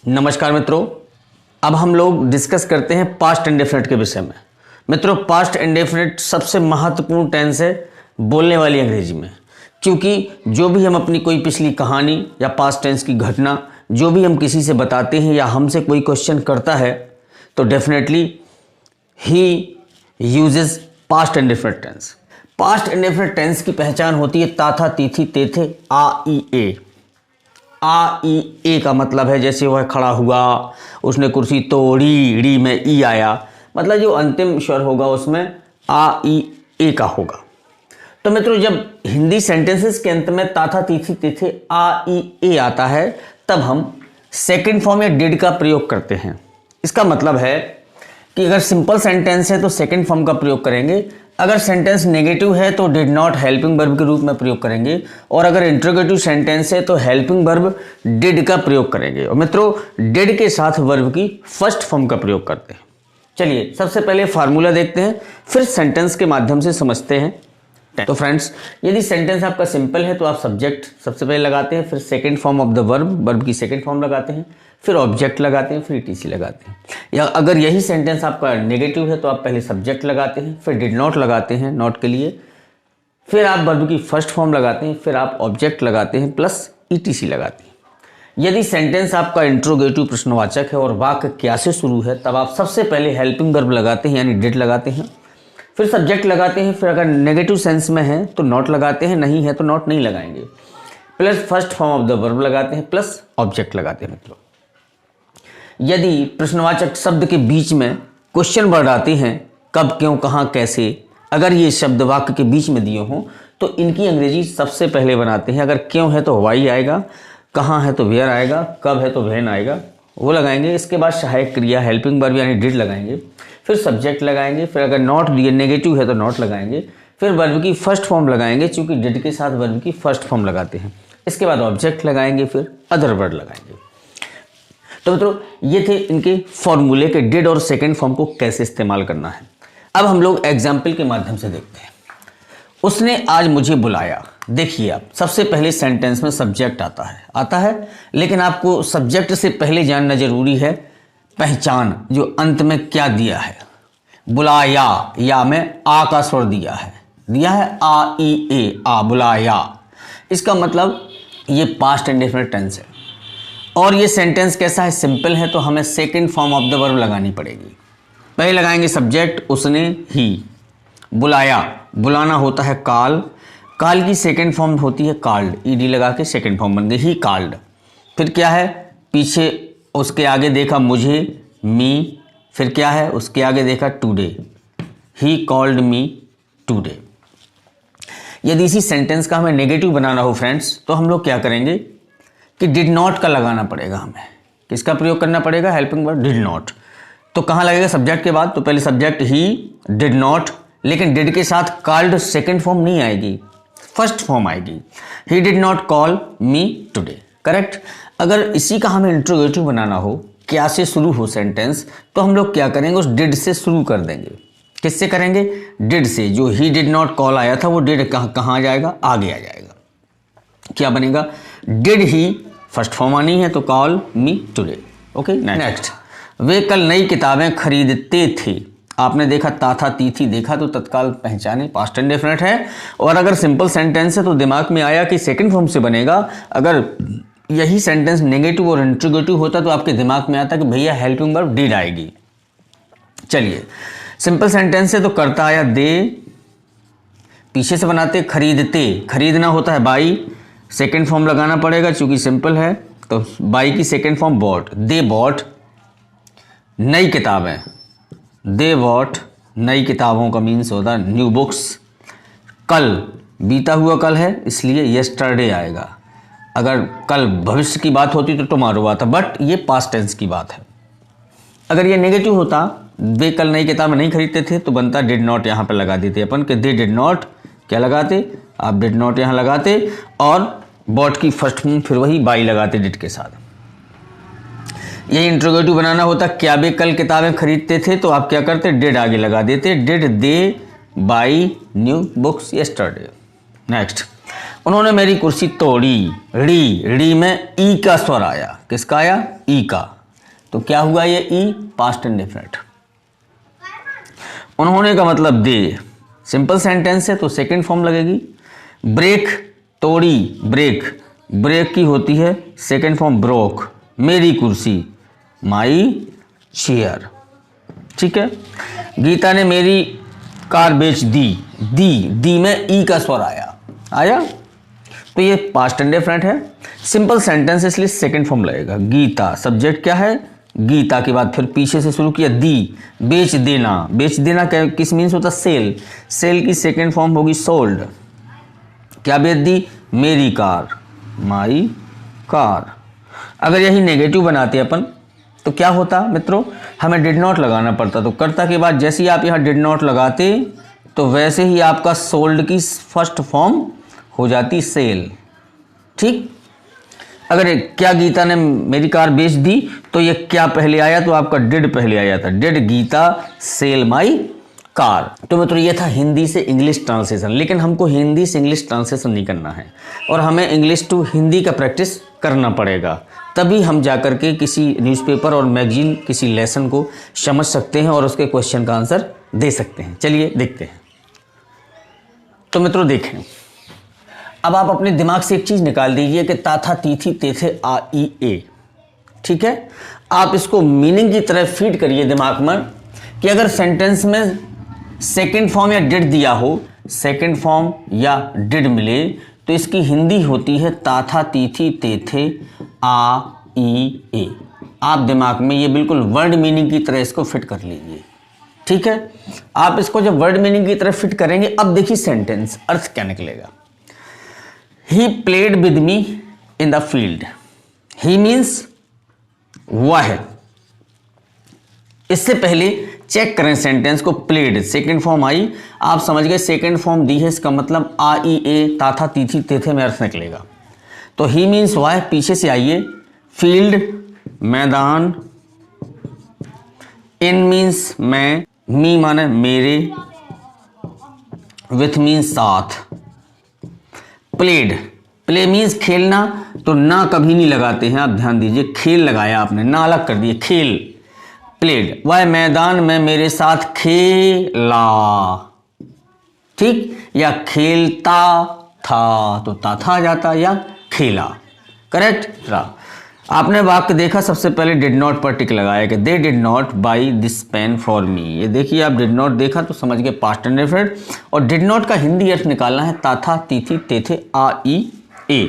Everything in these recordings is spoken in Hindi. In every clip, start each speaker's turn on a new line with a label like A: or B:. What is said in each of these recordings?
A: नमस्कार मित्रों, अब हम लोग डिस्कस करते हैं पास्ट इंडेफिनिट के विषय में। मित्रों, पास्ट इंडेफिनिट सबसे महत्वपूर्ण टेंस है बोलने वाली अंग्रेजी में, क्योंकि जो भी हम अपनी कोई पिछली कहानी या पास्ट टेंस की घटना जो भी हम किसी से बताते हैं या हमसे कोई क्वेश्चन करता है तो डेफिनेटली ही uses past indefinite tense. Past indefinite tense की पहचान होती है ता था तीथी तेथे आ ई ए। आ ई ए का मतलब है जैसे वह खड़ा हुआ, उसने कुर्सी तोड़ी, री में ई आया, मतलब जो अंतिम स्वर होगा उसमें आ ई ए का होगा। तो मित्रों, जब हिंदी सेंटेंसेस के अंत में ता था तीथी तेथे आ ई ए आता है तब हम सेकंड फॉर्म या डिड का प्रयोग करते हैं। इसका मतलब है कि अगर सिंपल सेंटेंस है तो सेकंड फॉर्म का प्रयोग करेंगे, अगर सेंटेंस नेगेटिव है तो डिड नॉट हेल्पिंग वर्ब के रूप में प्रयोग करेंगे, और अगर इंट्रोगेटिव सेंटेंस है तो हेल्पिंग वर्ब डिड का प्रयोग करेंगे। और मित्रों, डिड के साथ वर्ब की फर्स्ट फॉर्म का प्रयोग करते हैं। चलिए सबसे पहले फार्मूला देखते हैं, फिर सेंटेंस के माध्यम से समझते हैं। तो फ्रेंड्स, यदि सेंटेंस आपका सिंपल है तो आप सब्जेक्ट सबसे पहले लगाते हैं, फिर second form of the verb, verb की सेकंड फॉर्म लगाते हैं, फिर ऑब्जेक्ट लगाते हैं, फिर ईटीसी लगाते हैं। या अगर यही सेंटेंस आपका नेगेटिव है तो आप पहले सब्जेक्ट लगाते हैं, फिर डिड नॉट लगाते हैं नॉट के लिए, फिर आप वर्ब की फर्स्ट फॉर्म लगाते हैं, फिर आप ऑब्जेक्ट लगाते हैं प्लस ईटीसी लगाते हैं। यदि सेंटेंस आपका इंट्रोगेटिव प्रश्नवाचक है और वाक्य क्या से शुरू है तब आप सबसे पहले हेल्पिंग वर्ब लगाते हैं यानी डिड लगाते हैं, फिर सब्जेक्ट लगाते हैं, फिर अगर नेगेटिव सेंस में है तो नॉट लगाते हैं, नहीं है तो नॉट नहीं लगाएंगे, plus first form of the verb लगाते हैं प्लस ऑब्जेक्ट लगाते हैं। मित्रों, यदि प्रश्नवाचक शब्द के बीच में क्वेश्चन वर्ड आते हैं, कब, क्यों, कहाँ, कैसे, अगर ये शब्द वाक्य के बीच में दिए हों तो इनकी अंग्रेजी सबसे पहले बनाते हैं। अगर क्यों है तो वाई आएगा, कहाँ है तो वेयर आएगा, कब है तो व्हेन आएगा, वो लगाएंगे। इसके बाद सहायक क्रिया हेल्पिंग वर्ब यानी डिड लगाएंगे, फिर सब्जेक्ट लगाएंगे, फिर अगर नॉट नेगेटिव है तो नॉट लगाएंगे, फिर वर्ब की फर्स्ट फॉर्म लगाएंगे, चूंकि डिड के साथ वर्ब की फर्स्ट फॉर्म लगाते हैं। इसके बाद ऑब्जेक्ट लगाएंगे, फिर अदर वर्ड लगाएंगे। तो मित्रों, ये थे इनके फॉर्मूले के डिड और सेकंड फॉर्म को कैसे इस्तेमाल करना है। अब हम लोग एग्जाम्पल के माध्यम से देखते हैं। उसने आज मुझे बुलाया। देखिए, आप सबसे पहले सेंटेंस में सब्जेक्ट आता है, लेकिन आपको सब्जेक्ट से पहले जानना जरूरी है पहचान, जो अंत में क्या दिया है। बुलाया, या में आ का स्वर दिया है आ ई ए, आ, बुलाया। इसका मतलब ये पास्ट इंडेफिनिट टेंस है। और ये सेंटेंस कैसा है, सिंपल है, तो हमें second form of the verb लगानी पड़ेगी। पहले लगाएंगे सब्जेक्ट, उसने ही बुलाया, बुलाना होता है काल, काल की सेकंड फॉर्म होती है कॉल्ड, ईडी लगा के सेकंड फॉर्म बन गई ही कॉल्ड। फिर क्या है, पीछे उसके आगे देखा मुझे, मी, फिर क्या है उसके आगे देखा today, he called me today. यदि इसी सेंटेंस का हमें नेगेटिव बनाना हो फ्रेंड्स तो हम लोग क्या करेंगे कि डिड नॉट का लगाना पड़ेगा। हमें किसका प्रयोग करना पड़ेगा, हेल्पिंग वर्ब डिड नॉट। तो कहाँ लगेगा, सब्जेक्ट के बाद। तो पहले सब्जेक्ट ही डिड नॉट, लेकिन डिड के साथ कॉल्ड सेकंड फॉर्म नहीं आएगी, फर्स्ट फॉर्म आएगी। He did not call me today, correct. अगर इसी का हमें इंट्रोगेटिव बनाना हो, क्या से शुरू हो सेंटेंस, तो हम लोग क्या करेंगे, उस डिड से शुरू कर देंगे। किससे करेंगे, डिड से। जो ही डिड नॉट कॉल आया था वो डिड कहाँ आ जाएगा, आगे आ जाएगा। क्या बनेगा, डिड ही फर्स्ट फॉर्म आनी है तो call me today. Okay, next. वे कल नई किताबें खरीदते थे। आपने देखा ता था तीथी देखा तो तत्काल पहचाने पास्ट इंडेफिनिट है। और अगर सिंपल सेंटेंस है तो दिमाग में आया कि सेकंड फॉर्म से बनेगा। अगर यही सेंटेंस नेगेटिव और इंट्रोगेटिव होता तो आपके दिमाग में आता कि भैया हेल्पिंग वर्ब डिड आएगी। चलिए, सिंपल सेंटेंस है तो करता आया दे, पीछे से बनाते खरीदते, खरीदना होता है बाई, सेकंड फॉर्म लगाना पड़ेगा चूंकि सिंपल है, तो बाई की second form bought, they bought. नई किताबें, दे बॉट, नई किताबों का मीन्स होता है न्यू बुक्स। कल, बीता हुआ कल है इसलिए यस्टरडे आएगा। अगर कल भविष्य की बात होती तो टुमारो आता, बट ये पास्ट टेंस की बात है। अगर ये नेगेटिव होता, वे कल नई किताबें नहीं खरीदते थे, तो बनता डिड नॉट यहाँ पर लगा देते अपन कि दे डिड नॉट, क्या लगाते आप, डिड नॉट यहाँ लगाते और बॉट की फर्स्ट फॉर्म फिर वही बाई लगाते डिड के साथ। यही इंट्रोगेटिव बनाना होता, क्या वे कल किताबें खरीदते थे, तो आप क्या करते, डिड आगे लगा देते, did they by new books yesterday. Next, उन्होंने मेरी कुर्सी तोड़ी। ड़ी, ड़ी में ई का स्वर आया। किसका आया? ई का। तो क्या हुआ ये ई? Past indefinite. उन्होंने का मतलब दे, सिंपल सेंटेंस है तो सेकंड फॉर्म लगेगी। ब्रेक, तोड़ी, ब्रेक, ब्रेक की होती है सेकंड फॉर्म ब्रोक। मेरी कुर्सी, माई चेयर। ठीक है। गीता ने मेरी कार बेच दी। दी में ई का स्वर आया। तो ये पास्ट इंडेफिनिट है, सिंपल सेंटेंस इसलिए सेकंड फॉर्म लगेगा। गीता, सब्जेक्ट क्या है? गीता के बाद फिर पीछे से शुरू किया दी। बेच देना, बेच देना क्या किस मीन्स होता? सेल। सेल की सेकंड फॉर्म होगी सोल्ड। क्या बेच दी? मेरी कार, माई कार। अगर यही नेगेटिव बनाते अपन तो क्या होता मित्रों? हमें डिड नॉट लगाना पड़ता। तो कर्ता के बाद जैसे ही आप यहाँ डिड नॉट लगाते तो वैसे ही आपका सोल्ड की फर्स्ट फॉर्म हो जाती सेल। ठीक। अगर क्या गीता ने मेरी कार बेच दी तो ये क्या पहले आया? तो आपका डिड पहले आया था। Did Gita sell my car. तो मित्रों ये था हिंदी से इंग्लिश ट्रांसलेशन। लेकिन हमको हिंदी से इंग्लिश ट्रांसलेशन नहीं करना है और हमें इंग्लिश टू हिंदी का प्रैक्टिस करना पड़ेगा, तभी हम जाकर के किसी न्यूज़पेपर और मैगजीन किसी लेसन को समझ सकते हैं और उसके क्वेश्चन का आंसर दे सकते हैं। चलिए देखते हैं। तो मित्रों देखें, अब आप अपने दिमाग से एक चीज़ निकाल दीजिए कि ताथा तीथी तेथे आ ई ए। ठीक है। आप इसको मीनिंग की तरह फीड करिए दिमाग में कि अगर सेंटेंस में सेकंड फॉर्म या डिड दिया हो, सेकंड फॉर्म या डिड मिले तो इसकी हिंदी होती है ताथा तीथी तेथे आ ई ए। आप दिमाग में ये बिल्कुल वर्ड मीनिंग की तरह इसको फिट कर लीजिए। ठीक है। आप इसको जब वर्ड मीनिंग की तरह फिट करेंगे, अब देखिए सेंटेंस अर्थ क्या निकलेगा। He played with me in the field. He means वह। इससे पहले चेक करें सेंटेंस को। प्लेड सेकंड फॉर्म आई, आप समझ गए सेकंड फॉर्म दी है, इसका मतलब आ ई ए ताथा तीथी तेथे में अर्थ निकलेगा। तो ही मीन्स वह, पीछे से आइए। फील्ड मैदान, इन मीन्स मैं, मी माने मेरे, विथ मीन्स साथ। प्लेड, प्ले मीन्स खेलना, तो ना कभी नहीं लगाते हैं, आप ध्यान दीजिए। खेल लगाया आपने, ना अलग कर दिए, खेल। प्लेड, वह मैदान में मेरे साथ खेला। ठीक। या खेलता था तो था आ जाता, या खेला। करेक्ट। आपने वाक्य देखा, सबसे पहले डिड नॉट पर टिक लगाया कि they did not buy this pen for me. ये देखिए, आप डिड नॉट देखा तो समझ गए पास्ट इंडेफिनिट। और डिड नॉट का हिंदी अर्थ निकालना है ताथा तीथी तेथे आ ई ए।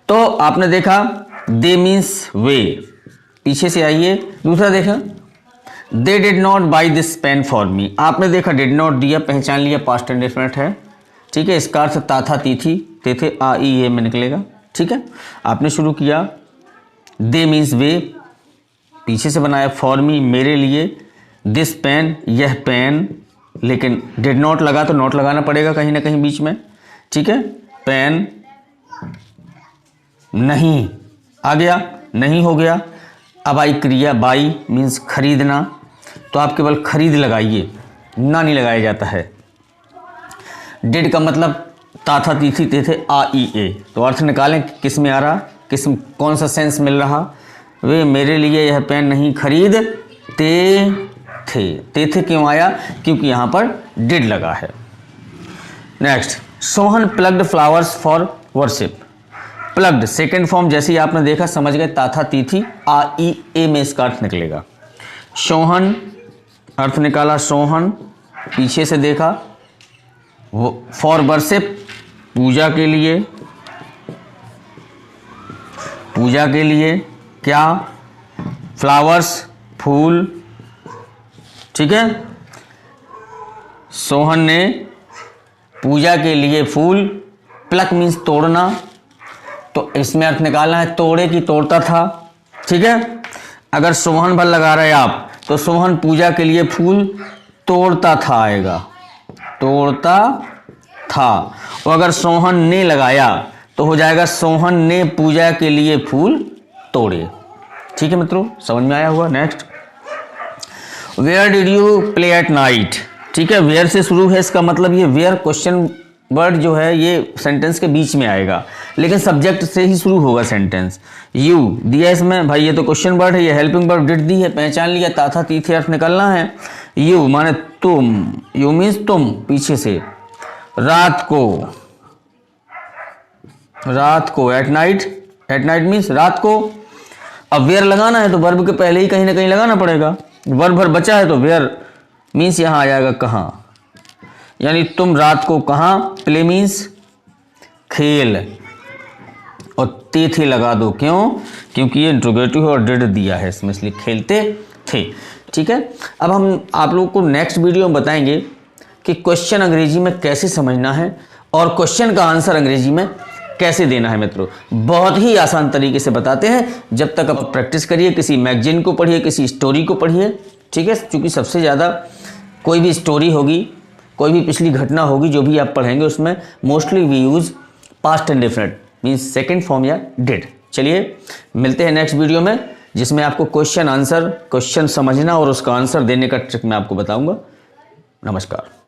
A: तो आपने देखा दे मीन्स वे, पीछे से आइए। दूसरा देखा they did not buy this pen for me. आपने देखा डिड नॉट दिया, पहचान लिया पास्ट इंडेफिनिट है। ठीक है। इसका अर्थ ताथा तीथी तेथे आ ई ए में निकलेगा। ठीक है। आपने शुरू किया, दे मीन्स वे, पीछे से बनाया फॉर मी मेरे लिए, दिस पेन यह पेन, लेकिन डिड नॉट लगा तो नॉट लगाना पड़ेगा कहीं ना कहीं बीच में। ठीक है। पेन नहीं आ गया, नहीं हो गया। अब आई क्रिया बाई मीन्स खरीदना, तो आप केवल खरीद लगाइए, ना नहीं लगाया जाता है। डिड का मतलब ताथा तीथी तेथे आ ई ए। तो अर्थ निकालें किस में आ रहा, किस कौन सा सेंस मिल रहा। वे मेरे लिए यह पेन नहीं खरीदते थे। तेथे क्यों आया? क्योंकि यहाँ पर डिड लगा है। Next, Sohan plugged flowers for worship. Plugged second form जैसे ही आपने देखा समझ गए, ताथा तीथी आ ई ए में इसका अर्थ निकलेगा। सोहन अर्थ निकाला सोहन, पीछे से देखा फॉर वर्शिप पूजा के लिए, पूजा के लिए क्या? फ्लावर्स फूल। ठीक है। सोहन ने पूजा के लिए फूल, प्लक मीन्स तोड़ना, तो इसमें अर्थ निकालना है तोड़े की तोड़ता था। ठीक है। अगर सोहन भर लगा रहे आप तो सोहन पूजा के लिए फूल तोड़ता था आएगा, तोड़ता था। और अगर सोहन ने लगाया तो हो जाएगा सोहन ने पूजा के लिए फूल तोड़े। ठीक है मित्रों, समझ में आया होगा। Next, where did you play at night. ठीक है। वेयर से शुरू है, इसका मतलब ये वेयर क्वेश्चन वर्ड जो है ये सेंटेंस के बीच में आएगा, लेकिन सब्जेक्ट से ही शुरू होगा सेंटेंस। यू दिया इसमें, भाई ये तो क्वेश्चन वर्ड है, ये हेल्पिंग वर्ब डिड दी है, पहचान लिया, ताथा तीथे अर्थ निकलना है। यू माने तुम, यू मीन्स तुम, पीछे से। रात को, एट नाइट मीन्स रात को। अब वेयर लगाना है तो वर्ब के पहले ही कहीं ना कहीं लगाना पड़ेगा, वर्ब भर बचा है तो वेयर मीन्स यहाँ आ जाएगा कहाँ, यानी तुम रात को कहाँ, प्ले मीन्स खेल, और थे लगा दो, क्यों, क्योंकि ये इंट्रोगेटिव और डिड दिया है इसमें, इसलिए खेलते थे। ठीक है, अब हम आप लोगों को नेक्स्ट वीडियो में बताएंगे कि क्वेश्चन अंग्रेजी में कैसे समझना है और क्वेश्चन का आंसर अंग्रेजी में कैसे देना है। मित्रों बहुत ही आसान तरीके से बताते हैं, जब तक आप प्रैक्टिस करिए, किसी मैगजीन को पढ़िए, किसी स्टोरी को पढ़िए। ठीक है, क्योंकि सबसे ज़्यादा कोई भी स्टोरी होगी, कोई भी पिछली घटना होगी, जो भी आप पढ़ेंगे उसमें mostly we use past indefinite means second form या डिड। चलिए मिलते हैं नेक्स्ट वीडियो में, जिसमें आपको क्वेश्चन समझना और उसका आंसर देने का ट्रिक मैं आपको बताऊंगा। नमस्कार।